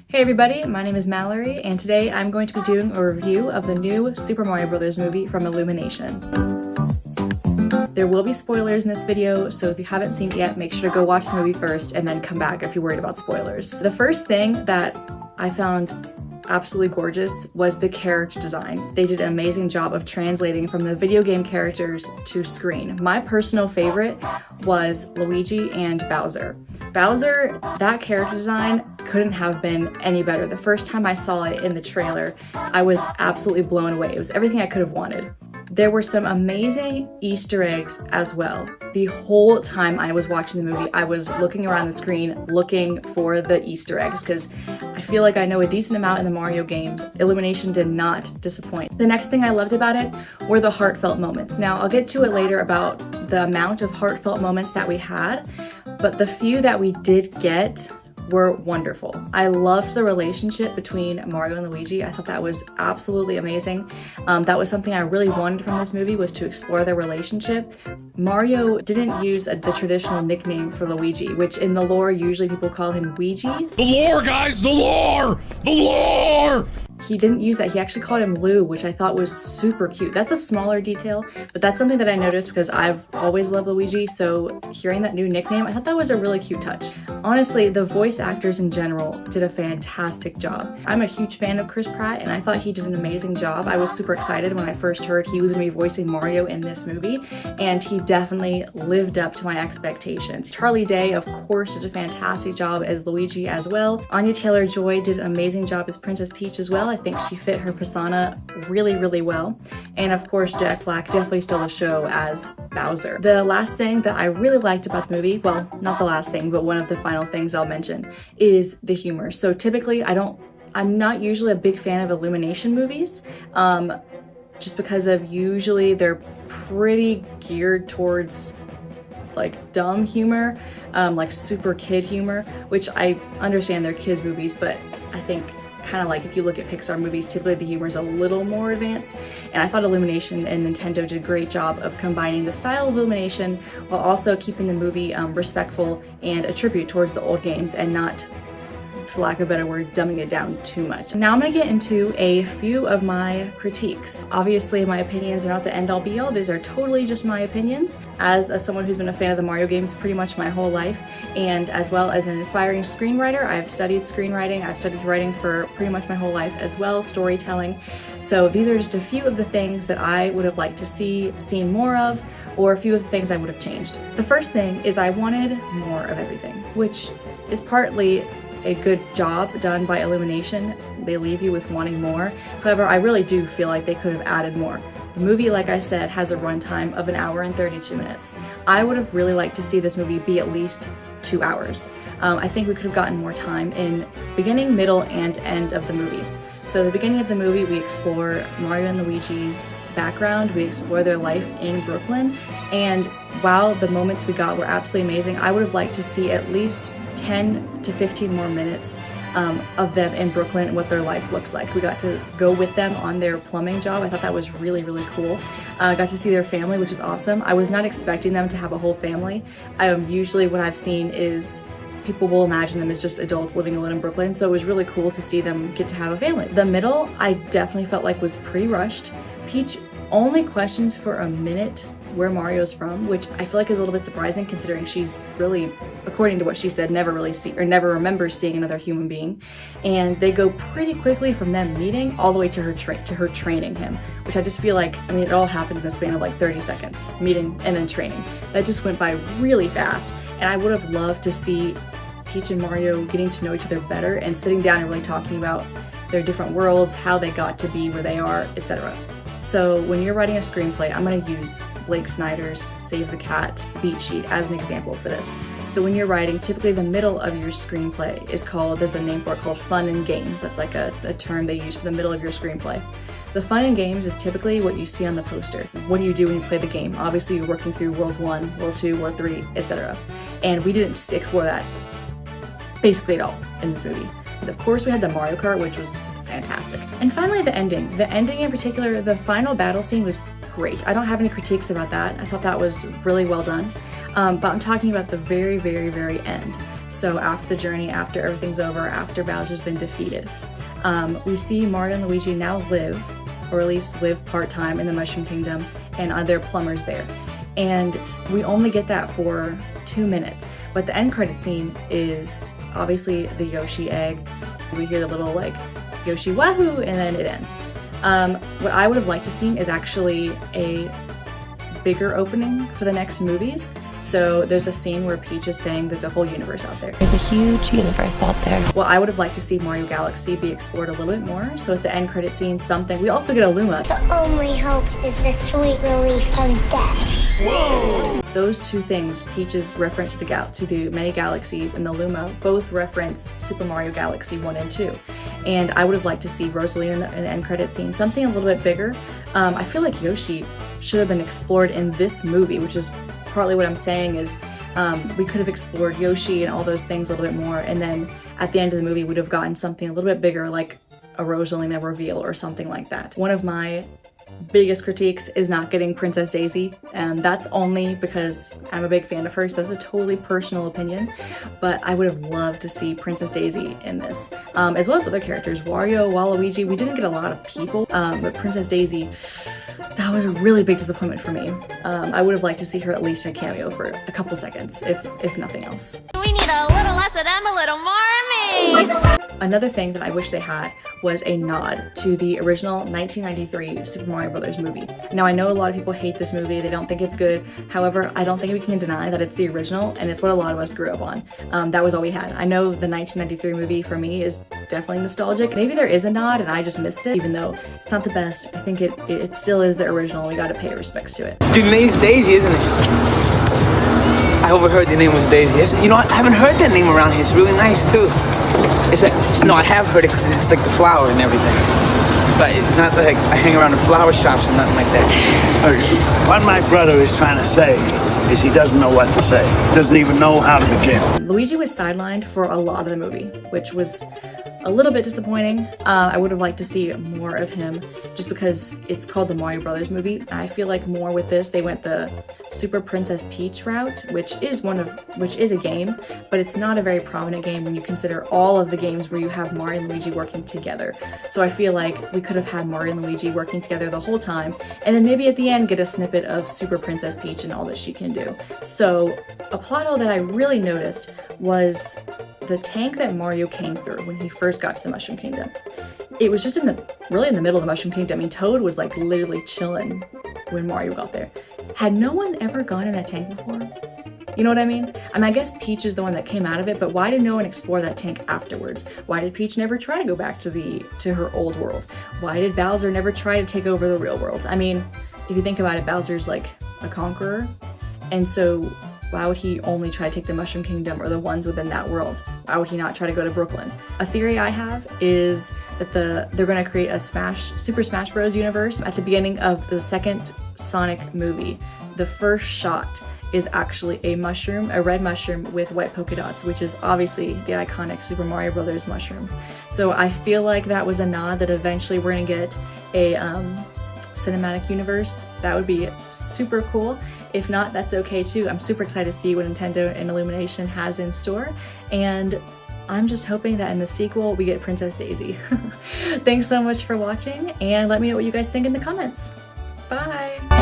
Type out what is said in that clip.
Hey everybody, my name is Mallory, and today I'm going to be doing a review of the new Super Mario Bros. Movie from Illumination. There will be spoilers in this video, so if you haven't seen it yet, make sure to go watch the movie first and then come back if you're worried about spoilers. The first thing that I found absolutely gorgeous was the character design. They did an amazing job of translating from the video game characters to screen. My personal favorite was Luigi and Bowser. Bowser, that character design couldn't have been any better. The first time I saw it in the trailer, I was absolutely blown away. It was everything I could have wanted. There were some amazing Easter eggs as well. The whole time I was watching the movie, I was looking around the screen looking for the Easter eggs because I feel like I know a decent amount in the Mario games. Illumination did not disappoint. The next thing I loved about it were the heartfelt moments. Now, I'll get to it later about the amount of heartfelt moments that we had, but the few that we did get were wonderful. I loved the relationship between Mario and Luigi. I thought that was absolutely amazing. That was something I really wanted from this movie, was to explore their relationship. Mario didn't use the traditional nickname for Luigi, which in the lore, usually people call him Ouija. The lore, guys! The lore! The lore! He didn't use that. He actually called him Lou, which I thought was super cute. That's a smaller detail, but that's something that I noticed because I've always loved Luigi, so hearing that new nickname, I thought that was a really cute touch. Honestly, the voice actors in general did a fantastic job. I'm a huge fan of Chris Pratt, and I thought he did an amazing job. I was super excited when I first heard he was going to be voicing Mario in this movie, and he definitely lived up to my expectations. Charlie Day, of course, did a fantastic job as Luigi as well. Anya Taylor-Joy did an amazing job as Princess Peach as well. I think she fit her persona really, really well. And of course, Jack Black definitely stole the show as Bowser. The last thing that I really liked about the movie, well, not the last thing, but one of the final things I'll mention, is the humor. So typically, I'm not usually a big fan of Illumination movies, just because of usually they're pretty geared towards like dumb humor, like super kid humor, which I understand they're kids movies, but I think kind of like if you look at Pixar movies, typically the humor is a little more advanced, and I thought Illumination and Nintendo did a great job of combining the style of Illumination while also keeping the movie respectful and a tribute towards the old games and not, for lack of a better word, dumbing it down too much. Now I'm going to get into a few of my critiques. Obviously, my opinions are not the end-all be-all. These are totally just my opinions as someone who's been a fan of the Mario games pretty much my whole life, and as well as an aspiring screenwriter. I've studied screenwriting. I've studied writing for pretty much my whole life as well, storytelling. So these are just a few of the things that I would have liked to seen more of, or a few of the things I would have changed. The first thing is I wanted more of everything, which is partly a good job done by Illumination. They leave you with wanting more. However, I really do feel like they could have added more. The movie, like I said, has a runtime of 1 hour and 32 minutes. I would have really liked to see this movie be at least 2 hours. I think we could have gotten more time in beginning, middle, and end of the movie. So the beginning of the movie, we explore Mario and Luigi's background, we explore their life in Brooklyn, and while the moments we got were absolutely amazing, I would have liked to see at least 10 to 15 more minutes of them in Brooklyn and what their life looks like. We got to go with them on their plumbing job. I thought that was really, really cool. I got to see their family, which is awesome. I was not expecting them to have a whole family. Usually what I've seen is people will imagine them as just adults living alone in Brooklyn, so it was really cool to see them get to have a family. The middle, I definitely felt like was pretty rushed. Peach only questions for a minute where Mario's from, which I feel like is a little bit surprising considering she's really, according to what she said, never remembers seeing another human being. And they go pretty quickly from them meeting all the way to her training him, which I just feel like, it all happened in the span of like 30 seconds, meeting and then training. That just went by really fast, and I would have loved to see Peach and Mario getting to know each other better and sitting down and really talking about their different worlds, how they got to be where they are, etc. So when you're writing a screenplay, I'm going to use Blake Snyder's Save the Cat beat sheet as an example for this. So when you're writing, typically the middle of your screenplay is there's a name for it called fun and games. That's like a term they use for the middle of your screenplay. The fun and games is typically what you see on the poster. What do you do when you play the game? Obviously you're working through World 1, World 2, World 3, etc. And we didn't explore that basically at all in this movie. Of course we had the Mario Kart, which was fantastic. And finally, the ending. The ending in particular, the final battle scene was great. I don't have any critiques about that. I thought that was really well done. But I'm talking about the very, very, very end. So after the journey, after everything's over, after Bowser's been defeated, we see Mario and Luigi now live, or at least live part-time in the Mushroom Kingdom, and they're plumbers there. And we only get that for 2 minutes. But the end credit scene is obviously the Yoshi egg. We hear the little like Yoshi wahoo, and then it ends. What I would have liked to see is actually a bigger opening for the next movies. So there's a scene where Peach is saying there's a whole universe out there. There's a huge universe out there. Well, I would have liked to see Mario Galaxy be explored a little bit more. So at the end credit scene, something. We also get a Luma. The only hope is the sweet relief of death. Whoa! Those two things, Peach's reference to the many galaxies and the Luma, both reference Super Mario Galaxy 1 and 2. And I would have liked to see Rosalie in the end credit scene, something a little bit bigger. I feel like Yoshi should have been explored in this movie, which is partly what I'm saying is we could have explored Yoshi and all those things a little bit more, and then at the end of the movie we'd have gotten something a little bit bigger, like a Rosalina reveal or something like that. One of my biggest critiques is not getting Princess Daisy, and that's only because I'm a big fan of her, so that's a totally personal opinion, but I would have loved to see Princess Daisy in this, as well as other characters. Wario, Waluigi, we didn't get a lot of people, but Princess Daisy, that was a really big disappointment for me. I would have liked to see her at least in a cameo for a couple seconds, if nothing else. We need a little less of them, a little more of me! Another thing that I wish they had was a nod to the original 1993 Super Mario Bros. Movie. Now I know a lot of people hate this movie, they don't think it's good, however I don't think we can deny that it's the original and it's what a lot of us grew up on. That was all we had. I know the 1993 movie for me is definitely nostalgic. Maybe there is a nod and I just missed it, even though it's not the best. I think it still is the original. We gotta pay respects to it. Your name's Daisy, isn't it? I overheard your name was Daisy. You know, I haven't heard that name around here. It's really nice too. No, I have heard it because it's like the flower and everything. But it's not like I hang around in flower shops and nothing like that. What my brother is trying to say is he doesn't know what to say. He doesn't even know how to begin. Luigi was sidelined for a lot of the movie, which was a little bit disappointing. I would have liked to see more of him just because it's called the Mario Brothers movie. I feel like more with this, they went the Super Princess Peach route, which is a game, but it's not a very prominent game when you consider all of the games where you have Mario and Luigi working together. So I feel like we could have had Mario and Luigi working together the whole time, and then maybe at the end get a snippet of Super Princess Peach and all that she can do. So a plot hole that I really noticed was the tank that Mario came through when he first got to the Mushroom Kingdom. It was just really in the middle of the Mushroom Kingdom. I mean, Toad was like literally chilling when Mario got there. Had no one ever gone in that tank before? You know what I mean? I guess Peach is the one that came out of it, but why did no one explore that tank afterwards? Why did Peach never try to go back to her old world? Why did Bowser never try to take over the real world? I mean, if you think about it, Bowser's like a conqueror, and so why would he only try to take the Mushroom Kingdom or the ones within that world? Why would he not try to go to Brooklyn? A theory I have is that they're going to create a Super Smash Bros. Universe. At the beginning of the second Sonic movie, the first shot is actually a red mushroom with white polka dots, which is obviously the iconic Super Mario Brothers mushroom. So I feel like that was a nod that eventually we're going to get a cinematic universe. That would be super cool. If not, that's okay too. I'm super excited to see what Nintendo and Illumination has in store, and I'm just hoping that in the sequel we get Princess Daisy. Thanks so much for watching, and let me know what you guys think in the comments. Bye!